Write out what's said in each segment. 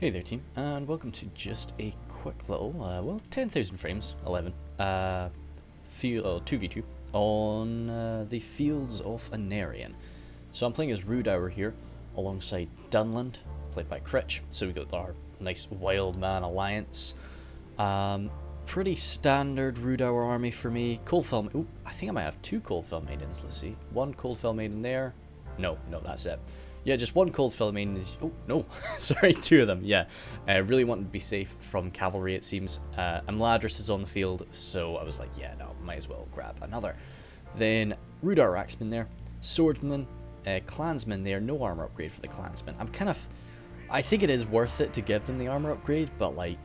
Hey there team, and welcome to just a quick little, 10,000 frames, 11, 2v2 on the Fields of Anarian. So I'm playing as Rhudaur here, alongside Dunland, played by Critch, so we got our nice Wildman alliance. Pretty standard Rhudaur army for me. Coldfell, ooh, I think I might have two Coldfell Maidens, let's see. One Coldfell Maiden there, no, that's it. Yeah, just one Coldfell Maiden is... Oh, no. Sorry, two of them, yeah. Really wanted to be safe from cavalry, it seems. Imladris is on the field, so I was like, yeah, no, might as well grab another. Then, Rhudaur Axeman there. Swordsman, Clansman there. No armor upgrade for the Clansman. I think it is worth it to give them the armor upgrade, but, like...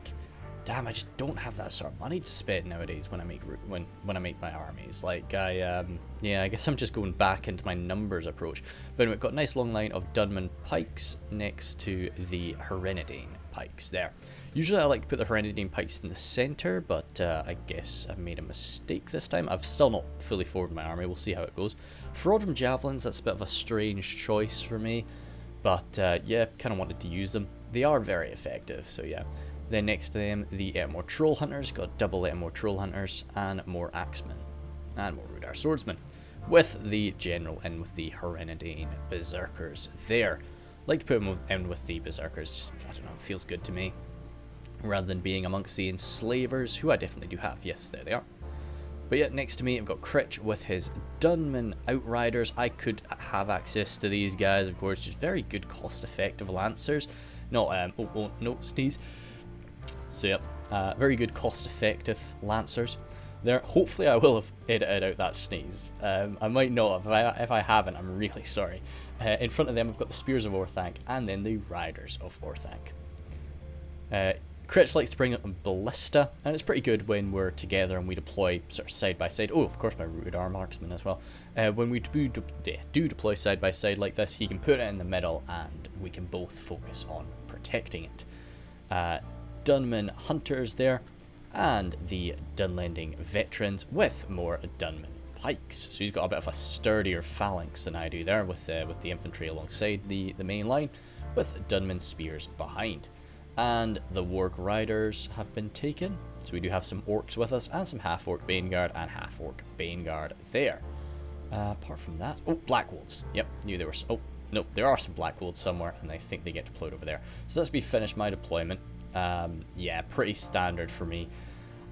Damn, I just don't have that sort of money to spend nowadays when I make my armies. Like yeah, I guess I'm just going back into my numbers approach. But anyway, we've got a nice long line of Dunman pikes next to the Herenidane pikes there. Usually I like to put the Herenidane pikes in the center, but I guess I made a mistake this time. I've still not fully formed my army. We'll see how it goes. Reforged javelins, that's a bit of a strange choice for me, but yeah, kind of wanted to use them. They are very effective, so yeah. Then next to them, the more Troll Hunters, got double more Troll Hunters, and more Axemen, and more Rhudaur Swordsmen, with the General in with the Herenidane Berserkers there. Like to put them in with the Berserkers, just, I don't know, it feels good to me, rather than being amongst the Enslavers, who I definitely do have. Yes, there they are. But yeah, next to me, I've got Critch with his Dunman Outriders. I could have access to these guys, of course, just very good cost-effective Lancers. No, no, sneeze. So yep, very good cost-effective Lancers there. Hopefully I will have edited out that sneeze. I might not have. If I haven't, I'm really sorry. In front of them, we've got the Spears of Orthanc and then the Riders of Orthanc. Critch likes to bring up a Ballista, and it's pretty good when we're together and we deploy sort of side by side. Oh, of course, my Rhudaur Marksman as well. When we do deploy side by side like this, he can put it in the middle and we can both focus on protecting it. Dunman Hunters there, and the Dunlanding Veterans with more Dunman Pikes. So he's got a bit of a sturdier phalanx than I do there, with the infantry alongside the main line, with Dunman Spears behind. And the Warg Riders have been taken, so we do have some Orcs with us, and some Half-Orc Baneguard and Half-Orc Baneguard there. Apart from that, oh, Blackwolds. Yep, knew there were. Oh, no, there are some Blackwolds somewhere, and I think they get deployed over there. So that's me finished my deployment. Yeah, pretty standard for me.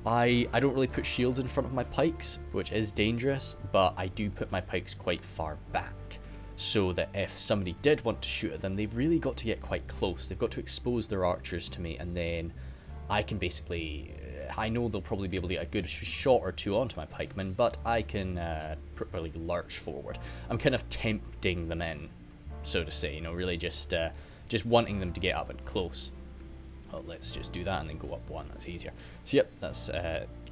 I don't really put shields in front of my pikes, which is dangerous, but I do put my pikes quite far back, so that if somebody did want to shoot at them, they've really got to get quite close. They've got to expose their archers to me, and then I can basically... I know they'll probably be able to get a good shot or two onto my pikemen, but I can really lurch forward. I'm kind of tempting them in, so to say, you know, really just wanting them to get up and close. Well, let's just do that and then go up one, that's easier. So yep, that's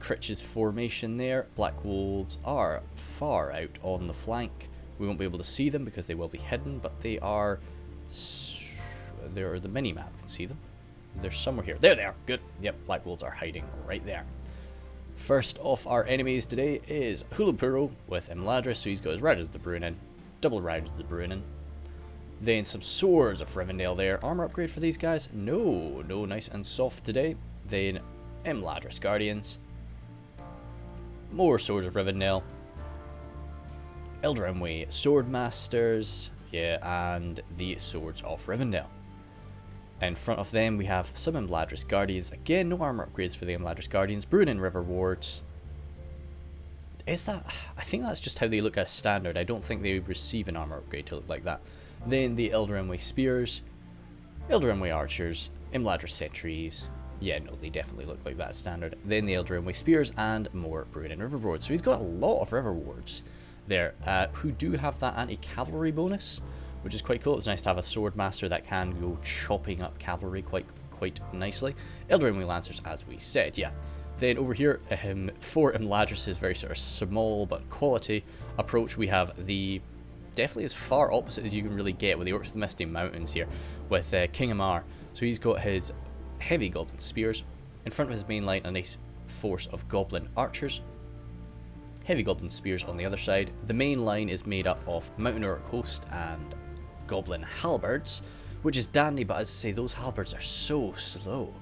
Critch's formation there. Blackwolds are far out on the flank. We won't be able to see them because they will be hidden, but they are... the mini-map can see them. They're somewhere here. There they are, good. Yep, Blackwolds are hiding right there. First off our enemies today is Hulapuro with Imladris, so he's got his Riders of the Bruinen, double Riders of the Bruinen. Then some Swords of Rivendell there. Armor upgrade for these guys? No, nice and soft today. Then Imladris Guardians. More Swords of Rivendell. Eldrimway Swordmasters. Yeah, and the Swords of Rivendell. In front of them we have some Imladris Guardians. Again, no armor upgrades for the Imladris Guardians. Bruinen River Wards. Is that... I think that's just how they look as standard. I don't think they receive an armor upgrade to look like that. Then the Eldrimway Spears, Eldrimway Archers, Imladris Sentries. Yeah, no, they definitely look like that standard. Then the Eldrimway Spears and more Bruinen River Wards. So he's got a lot of River Wards there, who do have that anti-cavalry bonus, which is quite cool. It's nice to have a Swordmaster that can go chopping up cavalry quite nicely. Eldrimway Lancers, as we said, yeah. Then over here, for Imladris' very sort of small but quality approach, we have the... definitely as far opposite as you can really get with the Orcs of the Misty Mountains here, with King Amar. So he's got his heavy Goblin Spears. In front of his main line, a nice force of Goblin Archers. Heavy Goblin Spears on the other side. The main line is made up of Mountain Orc Host and Goblin Halberds, which is dandy, but as I say, those halberds are so slow.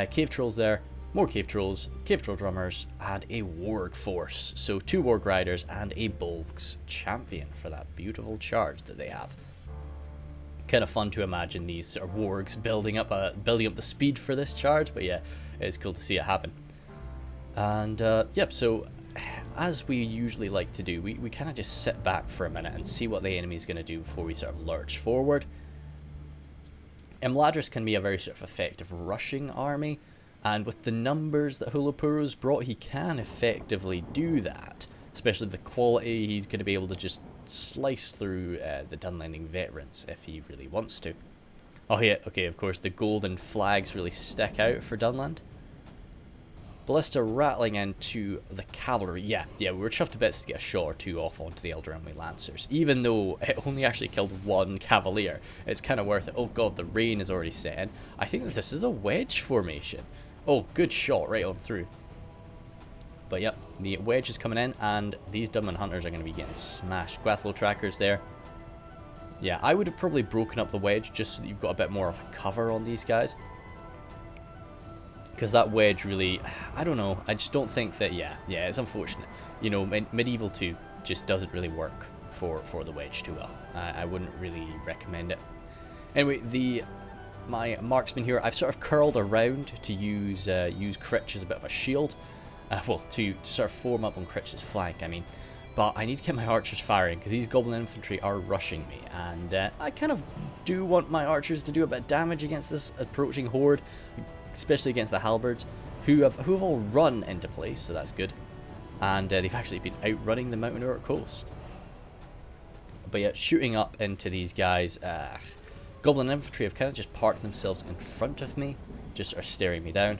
Cave trolls there, more cave trolls, cave troll drummers, and a warg force. So 2 warg riders and a Bolgs champion for that beautiful charge that they have. Kind of fun to imagine these sort of wargs building up the speed for this charge, but yeah, it's cool to see it happen. And yep, so as we usually like to do, we kind of just sit back for a minute and see what the enemy is going to do before we sort of lurch forward. Imladris can be a very sort of effective rushing army, and with the numbers that Rhudaur's brought, he can effectively do that. Especially the quality, he's going to be able to just slice through the Dunlanding veterans if he really wants to. Oh yeah, okay, of course, the golden flags really stick out for Dunland. Ballista rattling into the cavalry. Yeah, we were chuffed to bits to get a shot or 2 off onto the Eldrazi Lancers. Even though it only actually killed 1 Cavalier, it's kind of worth it. Oh god, the rain is already set in. I think that this is a wedge formation. Oh, good shot right on through. But yep, the wedge is coming in, and these Dunland Hunters are going to be getting smashed. Gwathlo trackers there. Yeah, I would have probably broken up the wedge just so that you've got a bit more of a cover on these guys. Because that wedge really, I don't know, I just don't think that, yeah, it's unfortunate. You know, Medieval 2 just doesn't really work for the wedge too well. I wouldn't really recommend it. Anyway, my marksman here, I've sort of curled around to use Critch as a bit of a shield. Well, to sort of form up on Critch's flank, I mean. But I need to get my archers firing, because these goblin infantry are rushing me. And I kind of do want my archers to do a bit of damage against this approaching horde, especially against the halberds, who have all run into place, so that's good. And they've actually been outrunning the Mountain Orc host. But yeah, shooting up into these guys, goblin infantry have kind of just parked themselves in front of me, just are staring me down,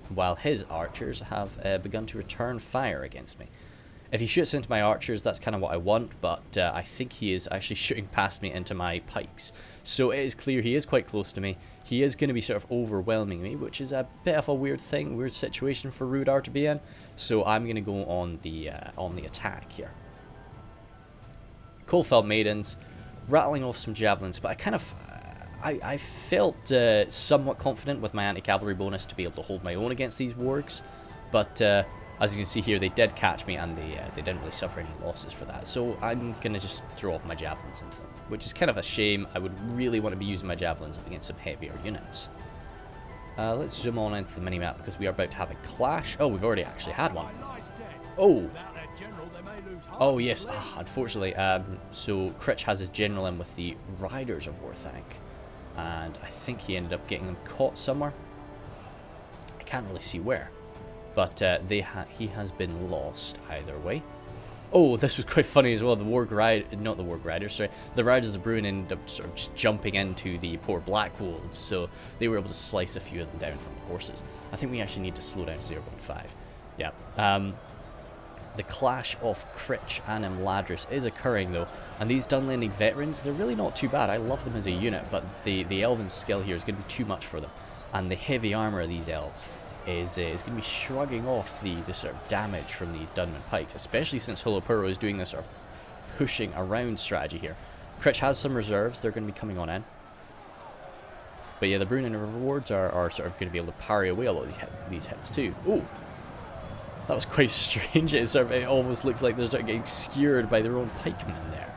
while his archers have begun to return fire against me. If he shoots into my archers, that's kind of what I want, but I think he is actually shooting past me into my pikes. So it is clear he is quite close to me. He is going to be sort of overwhelming me, which is a bit of a weird situation for Rhudaur to be in. So I'm going to go on the attack here. Coalfell Maidens, rattling off some javelins, but I felt somewhat confident with my anti-cavalry bonus to be able to hold my own against these wargs, but as you can see here, they did catch me, and they didn't really suffer any losses for that. So I'm going to just throw off my javelins into them, which is kind of a shame. I would really want to be using my javelins against some heavier units. Let's zoom on into the minimap, because we are about to have a clash. Oh, we've already actually had one. Oh yes, unfortunately. So Critch has his general in with the Riders of Warthank, and I think he ended up getting them caught somewhere. I can't really see where. But he has been lost either way. Oh, this was quite funny as well. The Riders of Bruin ended up sort of just jumping into the poor Black Wolves, so they were able to slice a few of them down from the horses. I think we actually need to slow down to 0.5. Yeah. The clash of Critch and Imladris is occurring though, and these Dunlanding veterans, they're really not too bad. I love them as a unit, but the Elven skill here is going to be too much for them, and the heavy armor of these elves is going to be shrugging off the sort of damage from these Dunman pikes, especially since Rhudaur is doing this sort of pushing around strategy here. Critch has some reserves, they're going to be coming on in. But yeah, the Bruin and Rewards are sort of going to be able to parry away a lot of these hits too. Oh, that was quite strange. It almost looks like they're sort of getting skewered by their own pikemen there.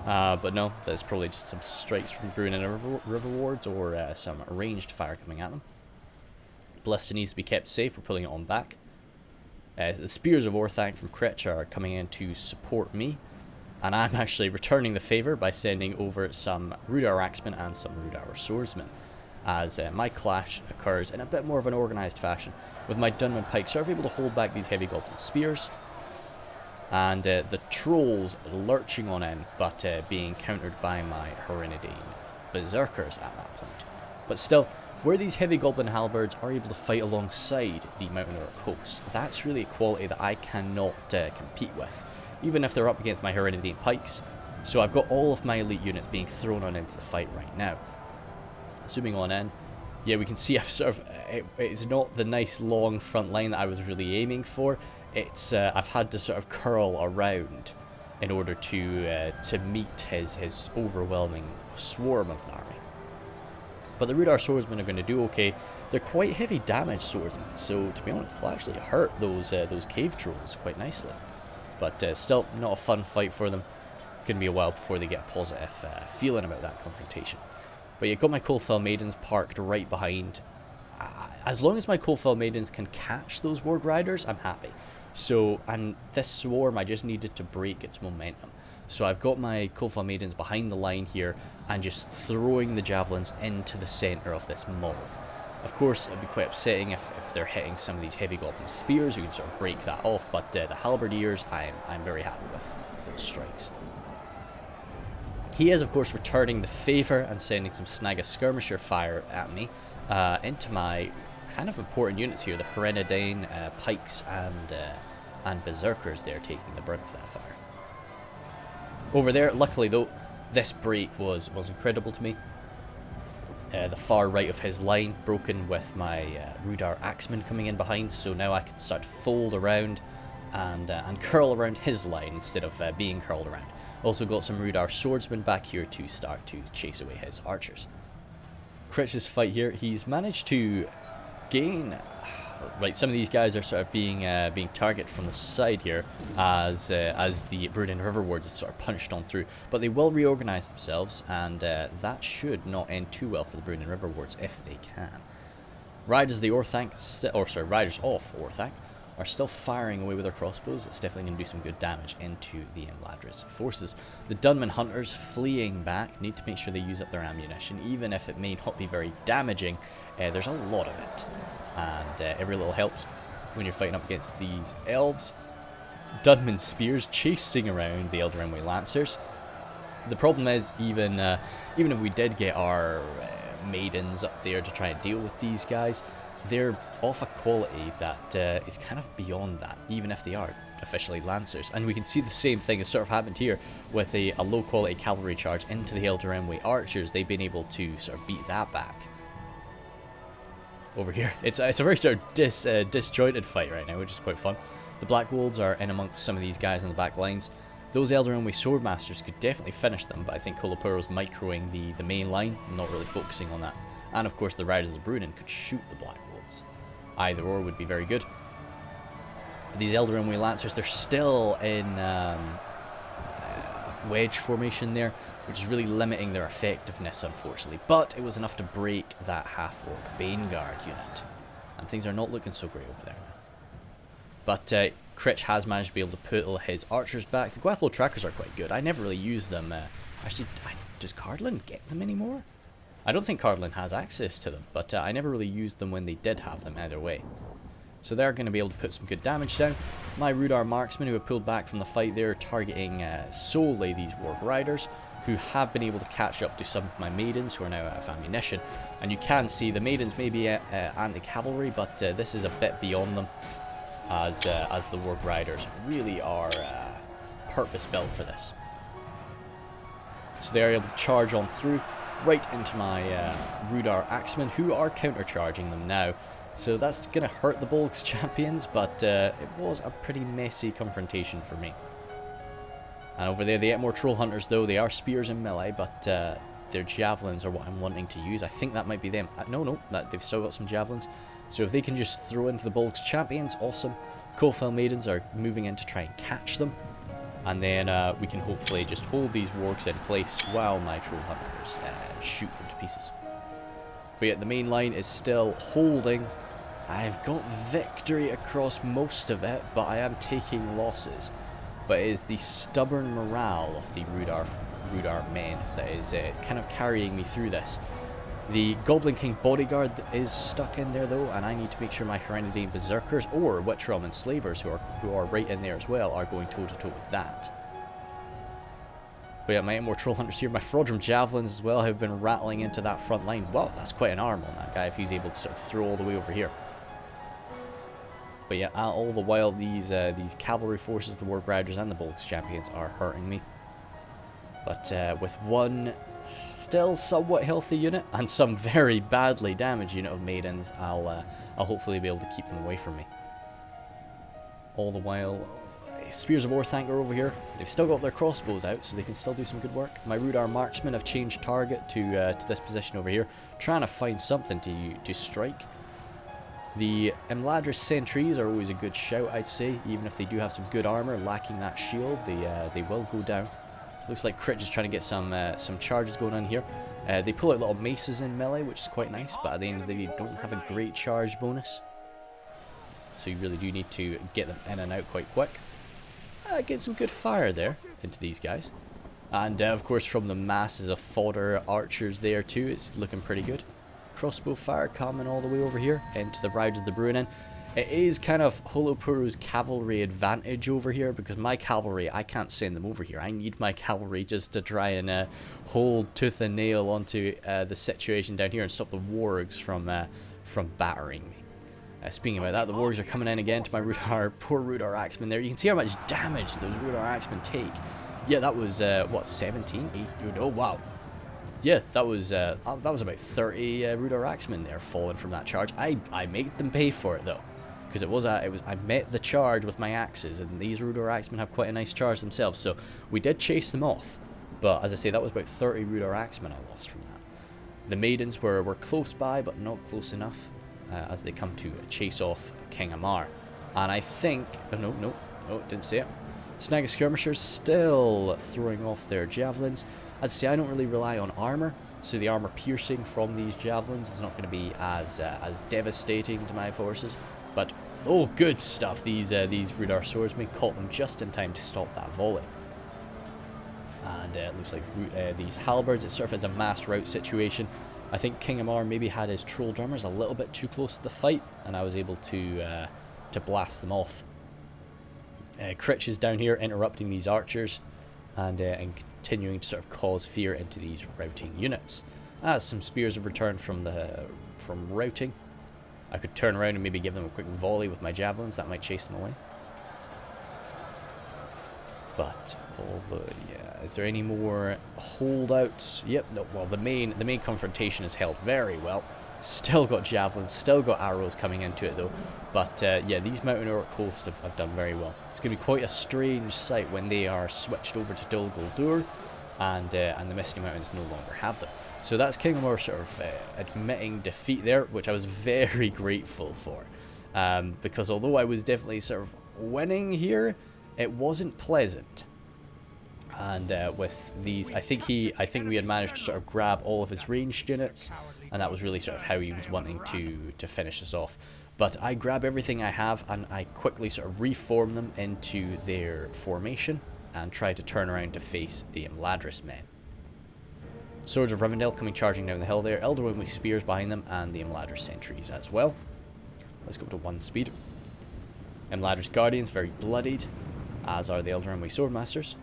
But no, that's probably just some strikes from Bruin and Rewards, or some ranged fire coming at them. Ballista needs to be kept safe. We're pulling it on back. The Spears of Orthanc from Critch are coming in to support me, and I'm actually returning the favour by sending over some Rhudaur Axemen and some Rhudaur Swordsmen, as my clash occurs in a bit more of an organised fashion, with my Dunman Pikes sort of able to hold back these heavy goblin spears, and the trolls lurching on in, but being countered by my Herenidine Berserkers at that point. But still, where these heavy goblin halberds are able to fight alongside the Mountain Orc hosts, that's really a quality that I cannot compete with, even if they're up against my Herenidine Pikes. So I've got all of my elite units being thrown on into the fight right now. Zooming on in, yeah, we can see I've sort of, it's not the nice long front line that I was really aiming for. It's I've had to sort of curl around in order to meet his overwhelming swarm of an army. But the Rhudaur swordsmen are going to do okay. They're quite heavy damage swordsmen, so to be honest, they'll actually hurt those cave trolls quite nicely. But still, not a fun fight for them. It's going to be a while before they get a positive feeling about that confrontation. But you've got my Coalfell Maidens parked right behind. As long as my Coalfell Maidens can catch those Warg Riders, I'm happy. So, and this swarm, I just needed to break its momentum. So I've got my Coalfell Maidens behind the line here and just throwing the javelins into the centre of this mob. Of course, it would be quite upsetting if they're hitting some of these heavy goblin spears. You can sort of break that off, but the halberdiers, I'm very happy with those strikes. He is, of course, returning the favour and sending some Snagga Skirmisher fire at me into my kind of important units here, the Perennidain, Pikes, and Berserkers. They're taking the brunt of that fire. Over there, luckily though, this break was incredible to me. The far right of his line broken with my Rhudaur Axemen coming in behind, so now I can start to fold around and curl around his line instead of being curled around. Also got some Rhudaur swordsmen back here to start to chase away his archers. Critch's fight here, he's managed to gain... Right, some of these guys are sort of being targeted from the side here as the Bruinen River Wards is sort of punched on through. But they will reorganize themselves, and that should not end too well for the Bruinen River Wards if they can. Riders of the Orthanc, Riders of Orthanc are still firing away with their crossbows. It's definitely going to do some good damage into the Imladris forces. The Dunman Hunters fleeing back need to make sure they use up their ammunition, even if it may not be very damaging. There's a lot of it. And every little helps when you're fighting up against these elves. Dunman spears chasing around the Eldarimwe Lancers. The problem is, even if we did get our maidens up there to try and deal with these guys, they're of a quality that is kind of beyond that, even if they are officially Lancers. And we can see the same thing has sort of happened here with a low quality cavalry charge into the Eldarimwe Archers. They've been able to sort of beat that back. Over here, it's a very sort of disjointed fight right now, which is quite fun. The Black Wolves are in amongst some of these guys on the back lines. Those Eldarimwe Swordmasters could definitely finish them, but I think Kolopuro's microing the main line, not really focusing on that. And of course the Riders of the Bruinen could shoot the Black Wolves. Either or would be very good. But these Eldarimwe Lancers, they're still in wedge formation there, which is really limiting their effectiveness, unfortunately. But it was enough to break that half-orc Baneguard unit. And things are not looking so great over there now. But Critch has managed to be able to pull his archers back. The Gwathlo trackers are quite good. I never really use them. Actually, does Cardlin get them anymore? I don't think Cardlin has access to them, but I never really used them when they did have them either way. So they're going to be able to put some good damage down. My Rhudaur marksmen who have pulled back from the fight there, targeting solely these Warg Riders, who have been able to catch up to some of my maidens who are now out of ammunition. And you can see the maidens may be anti-cavalry, but this is a bit beyond them, as the Warg Riders really are purpose-built for this. So they are able to charge on through, right into my Rhudaur Axemen, who are countercharging them now. So that's going to hurt the Bolgs champions, but it was a pretty messy confrontation for me. And over there, the Etmore Troll Hunters, though, they are spears in melee, but their javelins are what I'm wanting to use. I think that might be them. No, they've still got some javelins. So if they can just throw into the Bolgs champions, awesome. Coalfell Maidens are moving in to try and catch them. And then we can hopefully just hold these wargs in place while my Troll Hunters shoot them to pieces. But yet the main line is still holding. I've got victory across most of it, but I am taking losses. But it is the stubborn morale of the Rhudaur men that is kind of carrying me through this. The Goblin King bodyguard is stuck in there though, and I need to make sure my Hereditary Berserkers or Witch Realm Enslavers, who are right in there as well, are going toe to toe with that. But yeah, my Etmore Troll Hunters here, my Frodrum Javelins as well have been rattling into that front line. Wow, that's quite an arm on that guy if he's able to sort of throw all the way over here. But yeah, all the while these cavalry forces, the Warg Riders and the Bolgs champions are hurting me. But with one still somewhat healthy unit and some very badly damaged unit of maidens, I'll hopefully be able to keep them away from me. All the while, Spears of Orthanc are over here. They've still got their crossbows out, so they can still do some good work. My Rhudaur marksmen have changed target to this position over here, trying to find something to strike. The Imladris sentries are always a good shout, I'd say. Even if they do have some good armor, lacking that shield, they will go down. Looks like Crit is trying to get some charges going on here. They pull out little maces in melee, which is quite nice, but at the end of the day, they don't have a great charge bonus. So you really do need to get them in and out quite quick. Get some good fire there into these guys. And of course from the masses of fodder archers there too, it's looking pretty good. Crossbow fire coming all the way over here into the Riders of the Bruinen. It is kind of Holopuru's cavalry advantage over here, because my cavalry, I can't send them over here. I need my cavalry just to try and hold tooth and nail onto the situation down here and stop the wargs from battering me. Speaking about that, the wargs are coming in again to my Rhudaur, poor Rhudaur axemen there. You can see how much damage those Rhudaur axemen take. Yeah, that was, what, 17? 8? Oh, wow. Yeah, that was about 30 Rhudaur axemen there falling from that charge. I made them pay for it, though. Because I met the charge with my axes, and these Rhudaur axemen have quite a nice charge themselves, so we did chase them off. But, as I say, that was about 30 Rhudaur axemen I lost from that. The maidens were close by, but not close enough. As they come to chase off King Amar. And I think... Oh, no, didn't see it. Snag of Skirmishers still throwing off their javelins. As I say, I don't really rely on armor, so the armor piercing from these javelins is not going to be as devastating to my forces. But, oh, good stuff. These Rhudaur swordsmen caught them just in time to stop that volley. And it looks like these halberds, it sort of is a mass rout situation. I think King Amar maybe had his troll drummers a little bit too close to the fight, and I was able to blast them off. Critch is down here interrupting these archers and continuing to sort of cause fear into these routing units. As some spears have returned from routing, I could turn around and maybe give them a quick volley with my javelins. That might chase them away. But yeah, is there any more holdouts? Yep, no. Well, the main confrontation is held very well. Still got javelins, still got arrows coming into it though. But yeah, these Mountain Orc hosts have done very well. It's going to be quite a strange sight when they are switched over to Dol Guldur, and the Misty Mountains no longer have them. So that's King Amar sort of admitting defeat there, which I was very grateful for, because although I was definitely sort of winning here, it wasn't pleasant. And with these, I think we had managed to sort of grab all of his ranged units, and that was really sort of how he was wanting to finish us off. But I grab everything I have and I quickly sort of reform them into their formation and try to turn around to face the Imladris men. Swords of Rivendell coming charging down the hill there, Elderwin with spears behind them, and the Imladris sentries as well. Let's go to 1 speed. Imladris Guardians very bloodied, as are the Elderwin Swordmasters.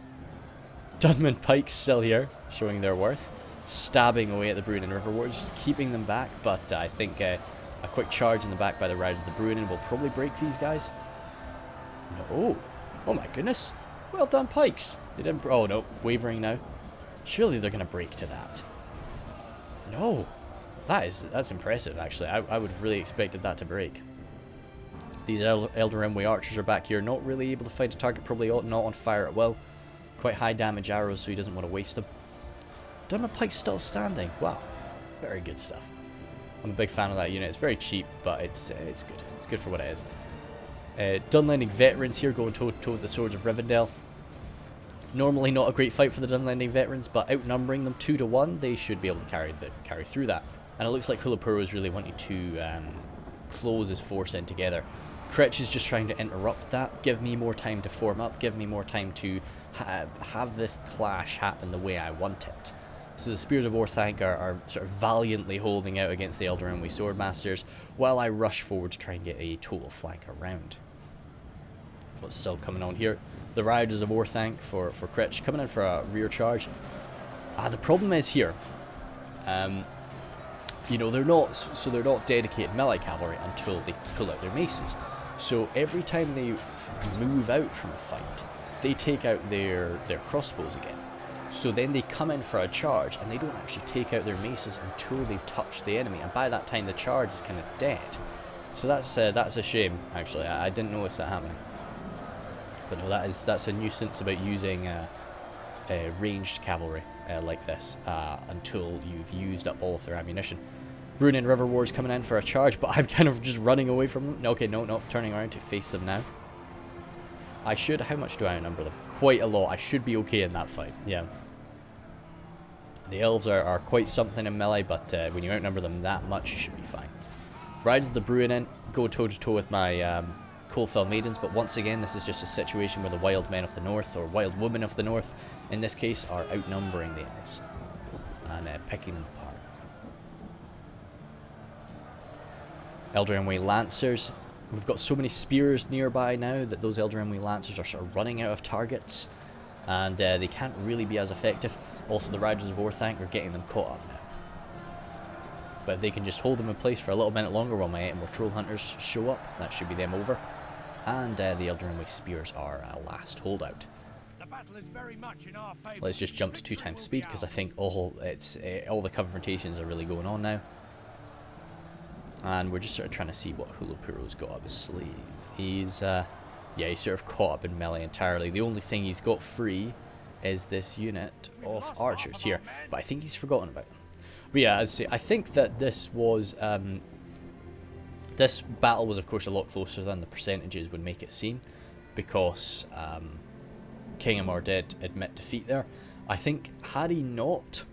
Dunland Pikes still here, showing their worth. Stabbing away at the Bruinen River Wards, just keeping them back, but I think a quick charge in the back by the Riders of the Bruinen will probably break these guys. No. Oh my goodness. Well done, Pikes. They didn't... Oh no, wavering now. Surely they're going to break to that. No. That's impressive, actually. I would have really expected that to break. These Elder Rimway archers are back here, not really able to find a target, probably not on fire at will. Quite high damage arrows, so he doesn't want to waste them. Dunland Pike's still standing. Wow. Very good stuff. I'm a big fan of that unit. It's very cheap, but it's good. It's good for what it is. Dunlanding veterans here going toe-to-toe with the Swords of Rivendell. Normally not a great fight for the Dunlanding veterans, but outnumbering them 2 to 1, they should be able to carry through that. And it looks like Hulapuro is really wanting to close his force in together. Critch is just trying to interrupt that. Give me more time to form up. Give me more time to have this clash happen the way I want it. So the Spears of Orthanc are sort of valiantly holding out against the Elder Rimway Swordmasters, while I rush forward to try and get a total flank around. What's still coming on here? The Riders of Orthanc for Critch, coming in for a rear charge. The problem is here, you know, they're not dedicated melee cavalry until they pull out their maces. So every time they move out from a fight, they take out their crossbows again. So then they come in for a charge, and they don't actually take out their maces until they've touched the enemy, and by that time the charge is kind of dead. So that's a shame, actually. I didn't notice that happening. But no, that's a nuisance about using ranged cavalry like this until you've used up all of their ammunition. Ruin River Wars coming in for a charge, but I'm kind of just running away from them. Okay, no, turning around to face them now. I should, how much do I outnumber them? Quite a lot. I should be okay in that fight, yeah. The elves are quite something in melee, but when you outnumber them that much, you should be fine. Rides the Bruin in, go toe-to-toe with my Coalfell Maidens, but once again, this is just a situation where the Wild Men of the North, or Wild Women of the North, in this case, are outnumbering the elves and picking them apart. Eldraenway Lancers. We've got so many spears nearby now that those Eldraenway Lancers are sort of running out of targets, and they can't really be as effective. Also, the Riders of Orthanc are getting them caught up now. But if they can just hold them in place for a little minute longer while my Ettenmoor Troll Hunters show up, that should be them over. And the Eldraenway Spears are a last holdout. The battle is very much in our favor. Let's just jump to 2x speed, because I think all the confrontations are really going on now. And we're just sort of trying to see what Hulupuro's got up his sleeve. He's, yeah, he's sort of caught up in melee entirely. The only thing he's got free is this unit of archers here, but I think he's forgotten about them. But yeah, as I say, I think that this was, this battle was of course a lot closer than the percentages would make it seem, because King Imladris did admit defeat there. I think had he not,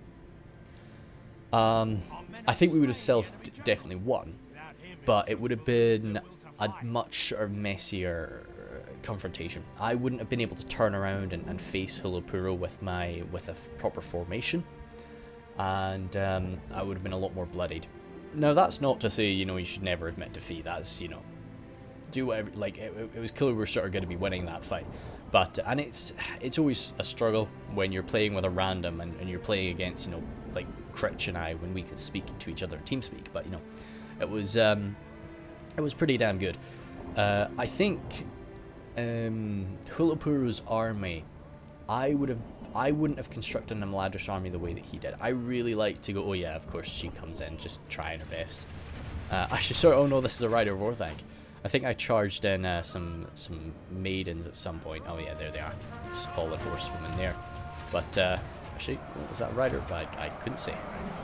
I think we would have definitely won, but it would have been a much messier confrontation. I wouldn't have been able to turn around and face Hulapuro with a proper formation, and I would have been a lot more bloodied. Now that's not to say, you know, you should never admit defeat. That's, you know, do whatever. Like it was clear we were sort of going to be winning that fight, but and it's always a struggle when you're playing with a random and you're playing against, you know, like Critch and I, when we can speak to each other in TeamSpeak. But you know, it was pretty damn good. I think Hulapuro's army, I wouldn't have constructed an Imladris army the way that he did. I really like to go, oh yeah, of course she comes in, just trying her best. I should sort of, oh no, this is a Rider of Orthanc. I think I charged in some maidens at some point. Oh yeah, there they are. There's fallen horsewomen there. But actually, was that a rider? But I couldn't say.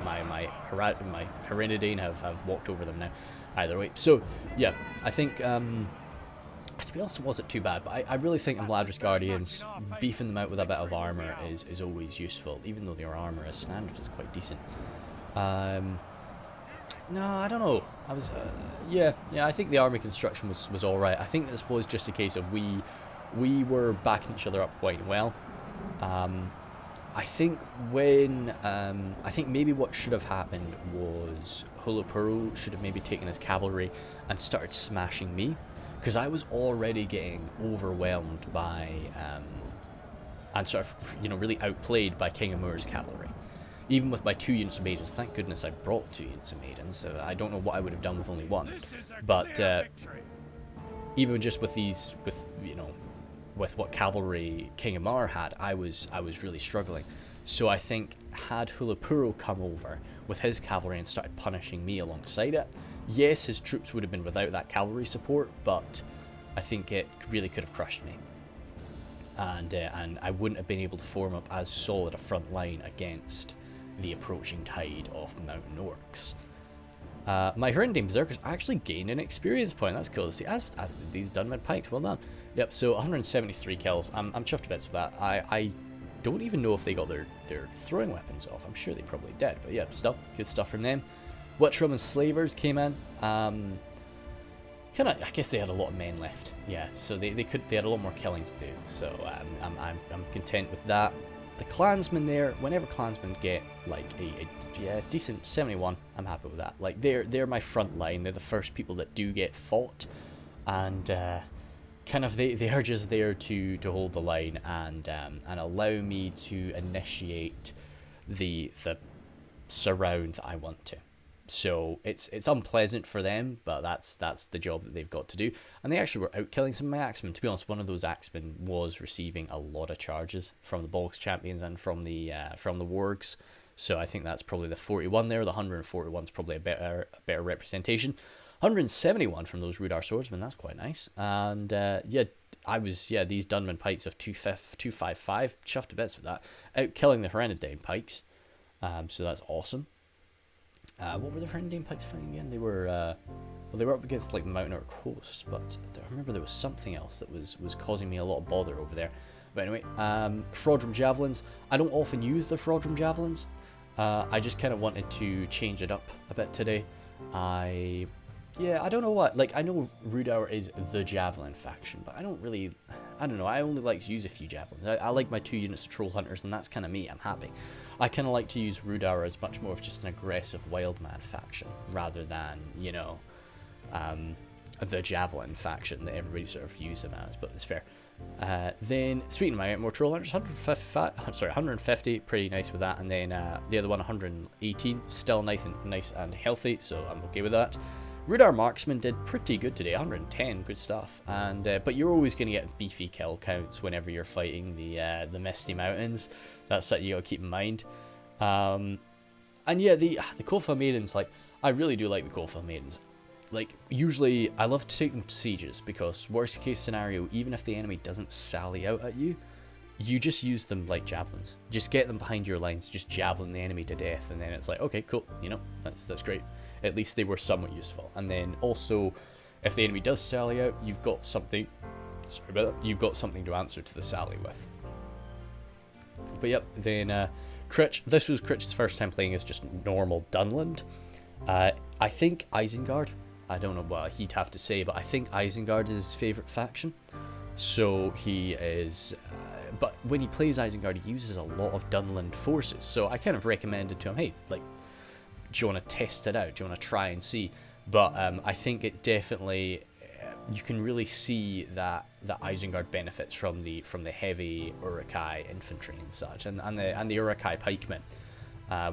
My Hereditane have walked over them now. Either way. So yeah, I think to be honest, it wasn't too bad, but I really think Imladris Guardians, beefing them out with a bit of armour is always useful, even though their armour as standard is quite decent. No, I don't know. I was, yeah, I think the army construction was alright. I think this was just a case of we were backing each other up quite well. I think I think maybe what should have happened was Hulapuro should have maybe taken his cavalry and started smashing me, because I was already getting overwhelmed by, and sort of, you know, really outplayed by King Imladris' cavalry. Even with my 2 units of maidens, thank goodness I brought 2 units of maidens. I don't know what I would have done with only 1. But even just with these, you know, with what cavalry King Imladris had, I was really struggling. So I think had Hulapuro come over with his cavalry and started punishing me alongside it, yes, his troops would have been without that cavalry support, but I think it really could have crushed me. And I wouldn't have been able to form up as solid a front line against the approaching tide of Mountain Orcs. My Hereditane Berserkers actually gained an experience point. That's cool to see, as did these Dunland Pikes. Well done. Yep, so 173 kills. I'm chuffed to bits with that. I don't even know if they got their throwing weapons off. I'm sure they probably did, but yeah, still, good stuff from them. Witchroom and Slavers came in. I guess they had a lot of men left. Yeah, so they had a lot more killing to do. So I'm content with that. The clansmen there, whenever clansmen get like a decent 71, I'm happy with that. Like they're my front line. They're the first people that do get fought, and kind of they are just there to hold the line and allow me to initiate the surround that I want to. So it's unpleasant for them, but that's the job that they've got to do. And they actually were out killing some of my axemen. To be honest, one of those axemen was receiving a lot of charges from the Bogs champions and from the wargs. So I think that's probably the 41 there. The 141 is probably a better representation. 171 from those Rhudaur swordsmen. That's quite nice. And yeah, I was, yeah, these Dunman pikes of 255, chuffed to bits with that, out killing the Herenadine pikes. So that's awesome. What were the Herenadine pikes fighting again? They were, well, they were up against like the Mountain Orc hosts, but I remember there was something else that was causing me a lot of bother over there. But anyway, Fraudrum Javelins. I don't often use the Fraudrum Javelins. I just kind of wanted to change it up a bit today. Yeah, I don't know what. Like, I know Rhudaur is the Javelin faction, but I don't know. I only like to use a few Javelins. I like my 2 units of Troll Hunters, and that's kind of me. I'm happy. I kind of like to use Rhudaur as much more of just an aggressive Wildman faction, rather than, you know, the Javelin faction that everybody sort of views them as, but it's fair. Then, speaking of my more Troll Hunters, 150, pretty nice with that, and then the other one, 118, still nice and healthy, so I'm okay with that. Rhudaur Marksman did pretty good today, 110, good stuff. And but you're always going to get beefy kill counts whenever you're fighting the Misty Mountains. That's something you got to keep in mind. And yeah, the Kofa Maidens, like, I really do like the Kofa Maidens. Like, usually I love to take them to sieges, because worst case scenario, even if the enemy doesn't sally out at you, you just use them like javelins. Just get them behind your lines, just javelin the enemy to death, and then it's like, okay, cool, you know, that's great. At least they were somewhat useful. And then also, if the enemy does sally out, you've got something, sorry about that, you've got something to answer to the sally with. But yep, then Critch, this was Critch's first time playing as just normal Dunland. I think Isengard, I don't know what he'd have to say, but I think Isengard is his favourite faction. So he is, but when he plays Isengard, he uses a lot of Dunland forces. So I kind of recommended to him, hey, like, do you want to test it out? Do you want to try and see? But I think it definitely, you can really see that Isengard benefits from the heavy Uruk-hai infantry and such, and the Uruk-hai pikemen,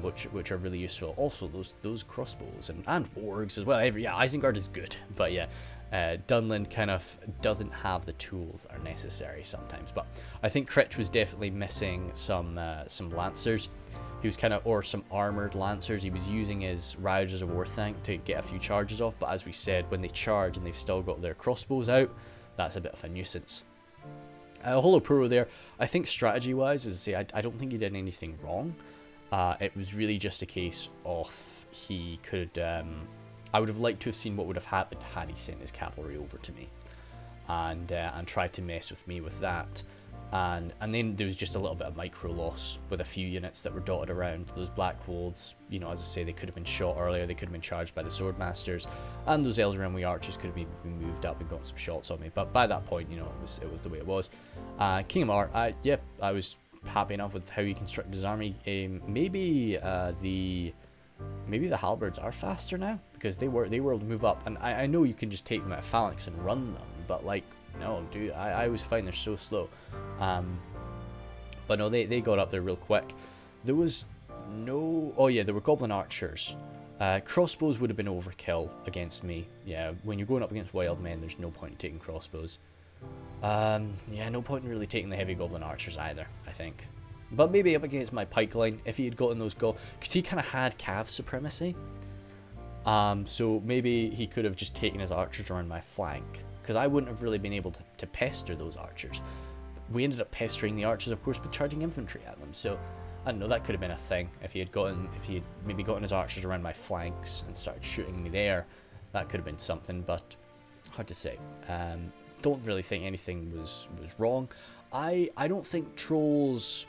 which are really useful. Also those crossbows and wargs as well. Isengard is good, but yeah, Dunland kind of doesn't have the tools that are necessary sometimes. But I think Critch was definitely missing some lancers. He was or some armored lancers. He was using his Riders of War tank to get a few charges off, but as we said, when they charge and they've still got their crossbows out, that's a bit of a nuisance. Holo Puro there, I think strategy wise, as I say, I don't think he did anything wrong. It was really just a case of he could, I would have liked to have seen what would have happened had he sent his cavalry over to me and tried to mess with me with that. And then there was just a little bit of micro loss with a few units that were dotted around. Those Black Wolves, you know, as I say, they could have been shot earlier, they could have been charged by the Swordmasters, and those Eldraenwy archers could have been moved up and got some shots on me. But by that point, you know, it was the way it was. King of Mar, I was happy enough with how he constructed his army. Maybe the halberds are faster now, because they were able to move up, and I know you can just take them out of phalanx and run them, but like, no, dude, I always find they're so slow. But no, they got up there real quick. There was no, oh yeah, there were goblin archers. Crossbows would have been overkill against me. Yeah, when you're going up against wild men, there's no point in taking crossbows. Yeah, no point in really taking the heavy goblin archers either, I think. But maybe up against my pike line, if he had gotten those because he kind of had cav supremacy. So maybe he could have just taken his archers around my flank, because I wouldn't have really been able to pester those archers. We ended up pestering the archers, of course, by charging infantry at them. So I don't know, that could have been a thing. If he had maybe gotten his archers around my flanks and started shooting me there, that could have been something. But hard to say. Don't really think anything was wrong. I don't think trolls.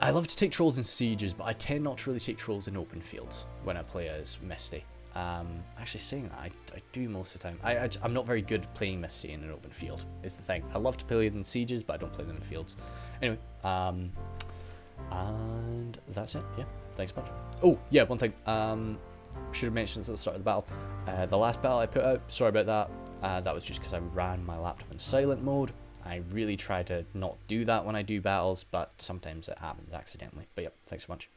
I love to take trolls in sieges, but I tend not to really take trolls in open fields when I play as Misty. Actually, saying that, I do most of the time. I'm not very good at playing Misty in an open field, is the thing. I love to play them in sieges, but I don't play them in fields. Anyway, and that's it. Yeah, thanks a bunch. Oh, yeah, one thing. Should have mentioned this at the start of the battle. The last battle I put out, sorry about that. That was just because I ran my laptop in silent mode. I really try to not do that when I do battles, but sometimes it happens accidentally. But yeah, thanks so much.